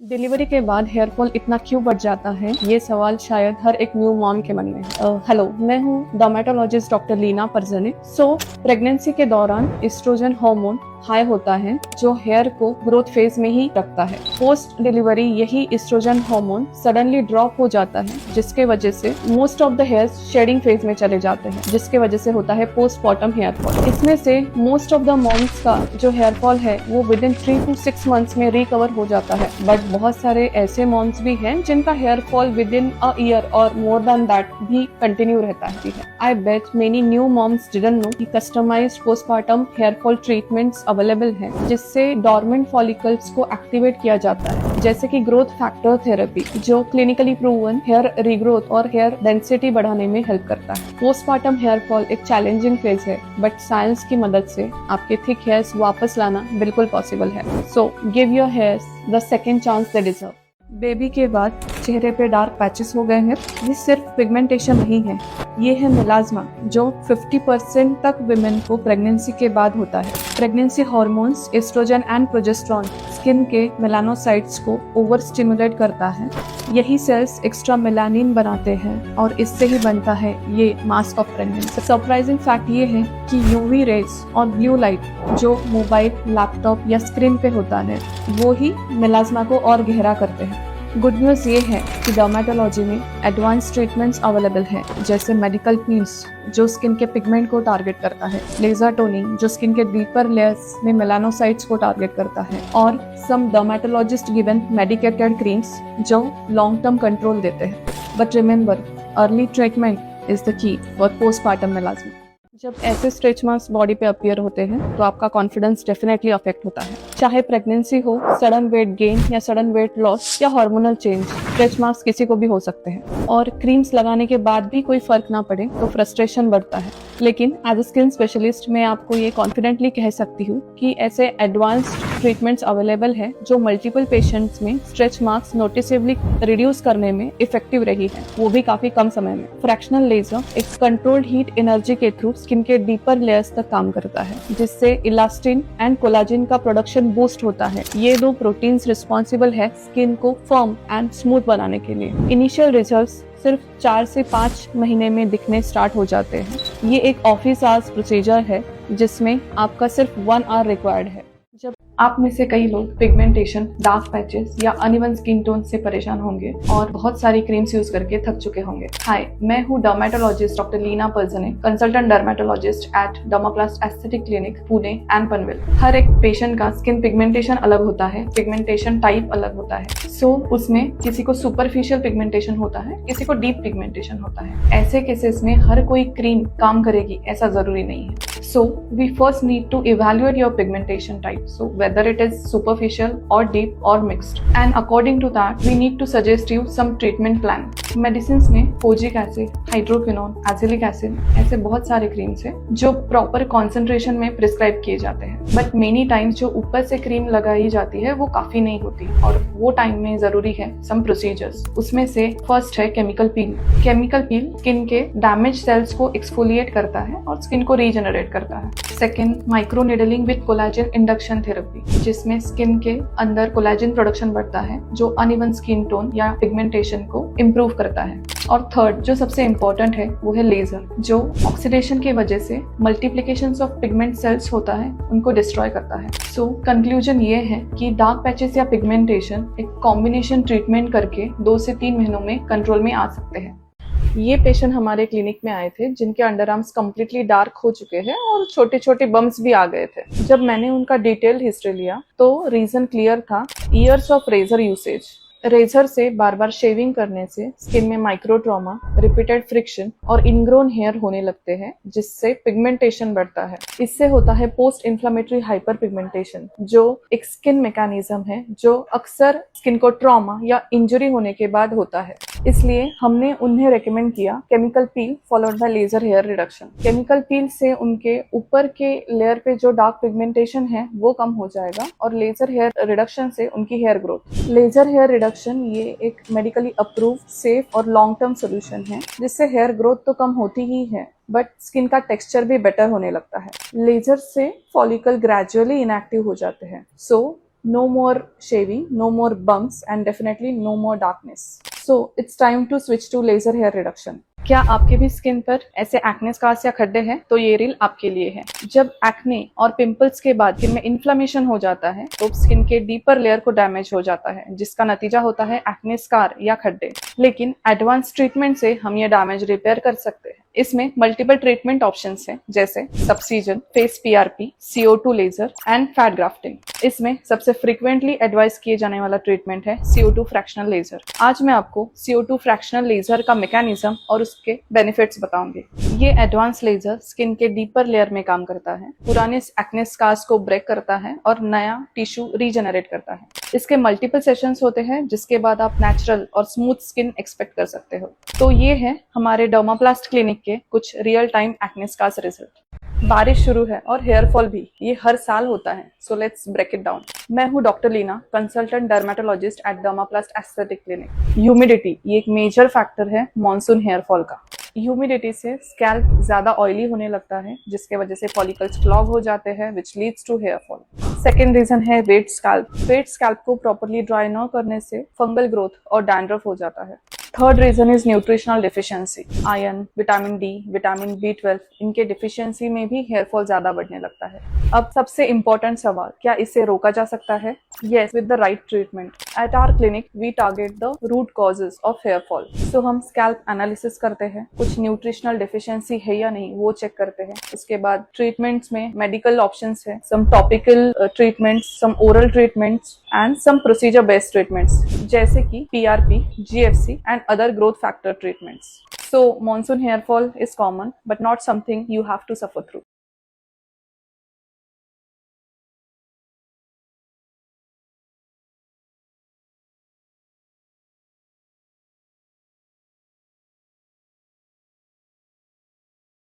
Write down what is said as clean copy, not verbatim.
Delivery के बाद hair fall इतना क्यों बढ़ जाता है, ये सवाल शायद हर एक न्यू मॉम के मन में है। हेलो, मैं हूँ डर्मेटोलॉजिस्ट डॉक्टर लीना परजने। प्रेगनेंसी के दौरान एस्ट्रोजन हार्मोन हाई होता है जो हेयर को ग्रोथ फेज में ही रखता है। पोस्ट डिलीवरी यही एस्ट्रोजन हार्मोन सडनली ड्रॉप हो जाता है, जिसके वजह से most of the hair shedding phase में चले जाते हैं, जिसके वजह से होता है पोस्टमार्टम हेयर फॉल। इसमें से मोस्ट ऑफ द मॉम्स का जो हेयर फॉल है वो विद इन 3 to 6 months में रिकवर हो जाता है। बट बहुत सारे ऐसे मॉम्स भी हैं जिनका hair fall within a year और मोर देन दैट भी कंटिन्यू रहता है। I bet many new moms didn't know कि customised postpartum hair fall treatments available है, जिससे डॉर्मेंट फॉलिकल्स को एक्टिवेट किया जाता है, जैसे कि ग्रोथ फैक्टर थेरेपी, जो क्लिनिकली प्रूवन हेयर रीग्रोथ और हेयर डेंसिटी बढ़ाने में हेल्प करता है। पोस्टमार्टम हेयर फॉल एक चैलेंजिंग फेज है, बट साइंस की मदद से आपके थिक हेयर्स वापस लाना बिल्कुल पॉसिबल है। So give your hairs the second chance they deserve. Baby के बाद चेहरे पे डार्क पैचेस हो गए हैं, ये सिर्फ पिगमेंटेशन नहीं है, ये है मेलाज्मा, जो 50% तक विमेन को प्रेगनेंसी के बाद होता है। Pregnancy hormones estrogen and progesterone skin के मेलानोसाइट्स को ओवर स्टिमुलेट करता है। यही सेल्स एक्स्ट्रा मेलानिन बनाते हैं और इससे ही बनता है ये mask of pregnancy. Surprising fact ये है कि यूवी रेज और ब्लू लाइट जो मोबाइल, लैपटॉप या स्क्रीन पे होता है वो ही मेलाज्मा को और गहरा करते हैं। गुड न्यूज़ ये है कि डर्मेटोलॉजी में एडवांस ट्रीटमेंट्स अवेलेबल है, जैसे मेडिकल पील्स जो स्किन के पिगमेंट को टारगेट करता है, लेजर टोनिंग जो स्किन के डीपर लेयर्स में मेलानोसाइट्स को टारगेट करता है, और सम डर्मेटोलॉजिस्ट गिवन मेडिकेटेड क्रीम्स जो लॉन्ग टर्म कंट्रोल देते हैं। But remember, early treatment is the key for postmortem melasma. जब ऐसे स्ट्रेच मार्क्स बॉडी पे अपीयर होते हैं तो आपका कॉन्फिडेंस डेफिनेटली अफेक्ट होता है, चाहे प्रेगनेंसी हो, सडन वेट गेन या सडन वेट लॉस या हार्मोनल चेंज। स्ट्रेच मार्क्स किसी को भी हो सकते हैं, और क्रीम्स लगाने के बाद भी कोई फर्क ना पड़े तो फ्रस्ट्रेशन बढ़ता है। लेकिन एज अ स्किन स्पेशलिस्ट मैं आपको ये कॉन्फिडेंटली कह सकती हूँ कि ऐसे एडवांस्ड ट्रीटमेंट्स अवेलेबल है जो मल्टीपल पेशेंट्स में स्ट्रेच मार्क्स नोटिसेबली रिड्यूस करने में इफेक्टिव रही है, वो भी काफी कम समय में। फ्रैक्शनल लेजर एक कंट्रोल्ड हीट एनर्जी के थ्रू स्किन के डीपर लेयर्स तक काम करता है, जिससे इलास्टिन एंड कोलाजिन का प्रोडक्शन बूस्ट होता है। ये दो प्रोटीन्स रिस्पॉन्सिबल है स्किन को फर्म एंड स्मूथ बनाने के लिए। इनिशियल रिजल्ट्स सिर्फ 4 से 5 महीने में दिखने स्टार्ट हो जाते हैं। ये एक ऑफिस आवर्स प्रोसीजर है जिसमें आपका सिर्फ 1 hour रिक्वायर्ड है। जब आप में से कई लोग पिगमेंटेशन, डार्क पैचेस या अनइवन स्किन टोन से परेशान होंगे और बहुत सारी क्रीम्स यूज करके थक चुके होंगे। हाय, मैं हूँ dermatologist doctor Leena Parjane, consultant dermatologist at Dermaplast aesthetic clinic, Pune and Panvel. हर एक पेशेंट का स्किन पिगमेंटेशन अलग होता है, पिगमेंटेशन टाइप अलग होता है। उसमें किसी को सुपरफिशियल पिगमेंटेशन होता है, किसी को डीप पिगमेंटेशन होता है। ऐसे केसेस में हर कोई क्रीम काम करेगी ऐसा जरूरी नहीं है। We first need to evaluate your pigmentation type, so whether it is superficial or deep or mixed, and according to that we need to suggest you some treatment plan. Medicines में kojic acid, hydroquinone, एसिलिक acid, ऐसे बहुत सारे creams हैं जो proper concentration में prescribe किए जाते हैं। बट मेनी टाइम्स जो ऊपर से क्रीम लगाई जाती है वो काफी नहीं होती, और वो टाइम में जरूरी है सम प्रोसीजर्स। उसमें से फर्स्ट है chemical peel. Chemical peel skin के डैमेज सेल्स को एक्सफोलिएट करता है और स्किन को रीजनरेट करता है। Second, micro needling with collagen induction therapy, जिसमें स्किन के अंदर कोलाजन प्रोडक्शन बढ़ता है जो अनइवन स्किन टोन या पिगमेंटेशन को इम्प्रूव करता है। और थर्ड, जो सबसे इम्पोर्टेंट है, वो है लेजर, जो ऑक्सीडेशन की वजह से मल्टीप्लिकेशंस ऑफ पिगमेंट सेल्स होता है उनको डिस्ट्रॉय करता है। कंक्लूजन ये है कि डार्क पैचेस या पिगमेंटेशन एक कॉम्बिनेशन ट्रीटमेंट करके 2 से 3 महीनों में कंट्रोल में आ सकते हैं। ये पेशेंट हमारे क्लिनिक में आए थे जिनके अंडर आर्म्स कम्प्लीटली डार्क हो चुके हैं और छोटे छोटे बम्प्स भी आ गए थे। जब मैंने उनका डिटेल्ड हिस्ट्री लिया तो रीजन क्लियर था, years of razor usage. Razor से बार बार शेविंग करने से स्किन में माइक्रो ट्रॉमा, रिपीटेड फ्रिक्शन और इनग्रोन हेयर होने लगते हैं, जिससे पिगमेंटेशन बढ़ता है। इससे होता है पोस्ट इन्फ्लेमेटरी हाइपर पिगमेंटेशन, जो एक स्किन मैकेनिज्म है जो अक्सर स्किन को ट्रॉमा या इंजरी होने के बाद होता है। इसलिए हमने उन्हें रेकमेंड किया chemical peel followed by laser hair reduction. Chemical peel से उनके ऊपर के लेयर पे जो डार्क पिगमेंटेशन है वो कम हो जाएगा, और लेजर हेयर रिडक्शन से उनकी hair growth. Laser hair reduction ये एक मेडिकली अप्रूव, सेफ और लॉन्ग टर्म सोल्यूशन है, जिससे हेयर ग्रोथ तो कम होती ही है बट स्किन का टेक्सचर भी बेटर होने लगता है। लेजर से फॉलिकल ग्रेजुअली इनएक्टिव हो जाते हैं। No more shaving, no more bumps, and definitely no more darkness. So it's time to switch to laser hair reduction. क्या आपके भी स्किन पर ऐसे एक्ने स्कार्स या खड्डे हैं तो ये रील आपके लिए है। जब एक्ने और पिंपल्स के बाद स्किन में इन्फ्लेमेशन हो जाता है तो स्किन के डीपर लेयर को डैमेज हो जाता है, जिसका नतीजा होता है एक्ने स्कार या खड्डे। लेकिन एडवांस ट्रीटमेंट से हम ये डैमेज रिपेयर कर सकते हैं। इसमें मल्टीपल ट्रीटमेंट ऑप्शंस हैं, जैसे subcision, face PRP, CO2 laser and fat grafting. इसमें सबसे फ्रीक्वेंटली एडवाइस किए जाने वाला ट्रीटमेंट है CO2 फ्रैक्शनल लेजर। आज मैं आपको CO2 फ्रैक्शनल लेजर का मैकेनिज्म और उसके बेनिफिट्स बताऊंगी। ये एडवांस लेजर स्किन के डीपर लेयर में काम करता है, पुराने एक्ने स्कार्स को ब्रेक करता है और नया टिश्यू रीजनरेट करता है। इसके मल्टीपल सेशंस होते हैं, जिसके बाद आप नेचुरल और स्मूथ स्किन एक्सपेक्ट कर सकते हो। तो ये है हमारे डर्माप्लास्ट क्लिनिक के कुछ real time acne scars result. बारिश शुरू है और हेयर फॉल भी, ये हर साल होता है। So let's break it down. मैं हूँ doctor Leena, consultant dermatologist at Dermaplast aesthetic clinic. Humidity ये एक मेजर फैक्टर है मॉनसून हेयर फॉल का। ह्यूमिडिटी से स्कैल्प ज्यादा ऑयली होने लगता है, जिसके वजह से फॉलिकल्स क्लॉग हो जाते हैं, which leads to hair fall. Second reason है वेट स्कैल्प। वेट स्कैल्प को प्रॉपरली ड्राई न करने से फंगल ग्रोथ और डैंड्रफ हो जाता है। Third reason is nutritional deficiency. Iron, vitamin D, vitamin B12 इनके डिफिशियंसी में भी हेयर फॉल ज्यादा बढ़ने लगता है। अब सबसे इम्पोर्टेंट सवाल, क्या इसे रोका जा सकता है? Yes, with the right treatment. At our clinic, we target the root causes of hair fall. So हम scalp analysis करते हैं, कुछ न्यूट्रिशनल डिफिशियंसी है या नहीं वो चेक करते हैं। इसके बाद ट्रीटमेंट्स में मेडिकल ऑप्शंस है, some topical treatments, some oral treatments and some procedure based treatments जैसे कि PRP, GFC and other growth factor treatments. So monsoon hair fall is common but not something you have to suffer through.